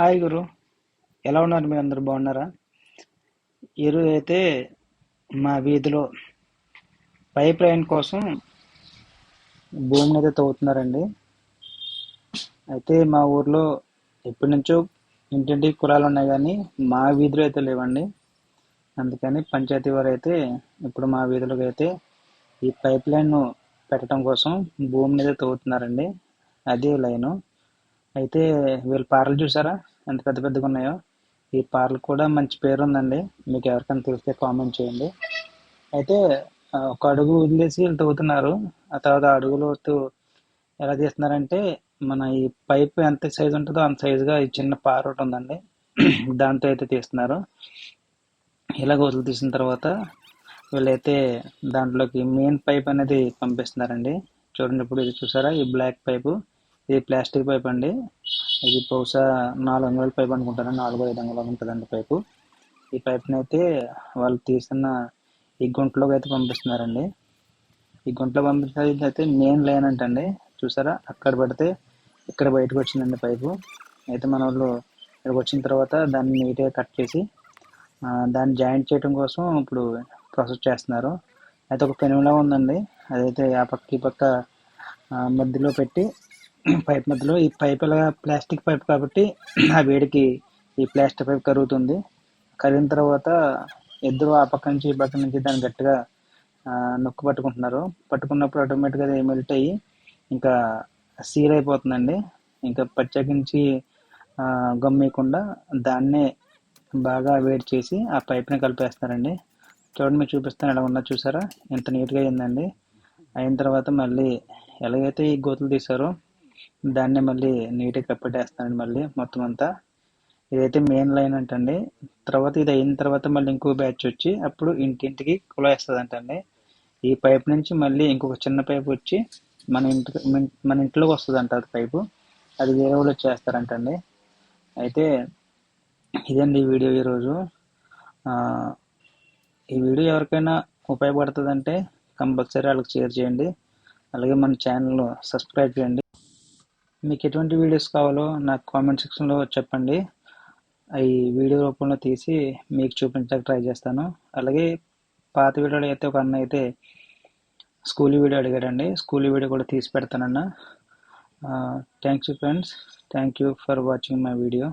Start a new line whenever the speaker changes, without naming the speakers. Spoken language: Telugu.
హాయ్ గురు, ఎలా ఉన్నారు? మీరు అందరు బాగున్నారా? ఈరోజు అయితే మా వీధిలో పైప్ లైన్ కోసం భూమిని అయితే తవ్వుతున్నారండి. అయితే మా ఊర్లో ఎప్పటి నుంచో ఇంటింటికి కుళాయిలు ఉన్నాయి, కానీ మా వీధిలో అయితే లేవండి. అందుకని పంచాయతీ వారు అయితే ఇప్పుడు మా వీధిలోకి అయితే ఈ పైప్ లైన్ పెట్టడం కోసం భూమిని అయితే తవ్వుతున్నారండి. అదే లైను. అయితే వీళ్ళ పారలు చూసారా ఎంత పెద్ద పెద్దగా ఉన్నాయో? ఈ పార్లు కూడా మంచి పేరు ఉందండి. మీకు ఎవరికైనా తెలిస్తే కామెంట్ చేయండి. అయితే ఒక అడుగు వదిలేసి వీళ్ళు తవ్వుతున్నారు. ఆ తర్వాత అడుగు లోతు ఎలా తీస్తున్నారంటే, మన ఈ పైప్ ఎంత సైజు ఉంటుందో అంత సైజుగా ఈ చిన్న పార ఒకటి ఉందండి. దాంతో అయితే తీస్తున్నారు. ఇలాగ వదిలి తీసిన తర్వాత వీళ్ళైతే దాంట్లోకి మెయిన్ పైప్ అనేది పంపిస్తున్నారండి. చూడండి, ఇప్పుడు ఇది చూసారా, ఈ బ్లాక్ పైపు, ఇది ప్లాస్టిక్ పైప్ అండి. ఇది బహుశా 4 అంగుళాల పైప్ అనుకుంటాను, 4-5 అంగుళాలు ఉంటుందండి పైపు. ఈ పైప్ని అయితే వాళ్ళు తీసిన ఈ గుంటలోకి అయితే పంపిస్తున్నారండి. ఈ గుంటలో పంపించేది అయితే మెయిన్ లైన్ అంటండి. చూసారా, అక్కడ పడితే ఇక్కడ బయటకు వచ్చిందండి పైపు. అయితే మన వాళ్ళు ఇక్కడికి వచ్చిన తర్వాత దాన్ని నీట్గా కట్ చేసి దాన్ని జాయింట్ చేయడం కోసం ఇప్పుడు ప్రాసెస్ చేస్తున్నారు. అయితే ఒక పెనులా ఉందండి, అదైతే ఆ పక్క ఈ పక్క మధ్యలో పెట్టి పైప్ మధ్యలో, ఈ పైప్ ఇలా ప్లాస్టిక్ పైప్ కాబట్టి ఆ వేడికి ఈ ప్లాస్టిక్ పైప్ కరుగుతుంది. కరిగిన తర్వాత ఇద్దరు ఆ పక్క నుంచి ఈ పక్క నుంచి దాన్ని గట్టిగా నొక్కు పట్టుకుంటున్నారు. పట్టుకున్నప్పుడు ఆటోమేటిక్గా అది మెల్ట్ అయ్యి ఇంకా సీల్ అయిపోతుందండి. ఇంకా ప్రత్యేకించి గమ్మేయకుండా దాన్నే బాగా వేడి చేసి ఆ పైప్ని కలిపేస్తారండి. చూడండి, మీకు చూపిస్తాను ఎలా ఉన్నా, చూసారా ఎంత నీట్గా అయిందండి. అయిన తర్వాత మళ్ళీ ఎలాగైతే ఈ గోతులు తీసారో దాన్ని మళ్ళీ నీట్గా కప్పెట్టేస్తానండి మళ్ళీ మొత్తం అంతా. ఇదైతే మెయిన్ లైన్ అంటండి. తర్వాత ఇది అయిన తర్వాత మళ్ళీ ఇంకో బ్యాచ్ వచ్చి అప్పుడు ఇంటింటికి కుళాయి వేస్తుందంటండి. ఈ పైప్ నుంచి మళ్ళీ ఇంకొక చిన్న పైప్ వచ్చి మన ఇంట్లోకి వస్తుందంట అది పైపు. అది వేరే వాళ్ళు చేస్తారంటండి. అయితే ఇదండి ఈ వీడియో ఈరోజు. ఈ వీడియో ఎవరికైనా ఉపయోగపడుతుందంటే కంపల్సరీ వాళ్ళకి షేర్ చేయండి. అలాగే మన ఛానల్ సబ్స్క్రైబ్ చేయండి. మీకు ఎటువంటి వీడియోస్ కావాలో నాకు కామెంట్ సెక్షన్లో చెప్పండి. ఈ వీడియో రూపంలో తీసి మీకు చూపించడానికి ట్రై చేస్తాను. అలాగే పాత వీడియోలో అయితే ఒక అన్న అయితే స్కూల్ వీడియో అడిగాడండి, స్కూల్ వీడియో కూడా తీసి పెడతానన్న. Thanks friends, thank you for watching my video.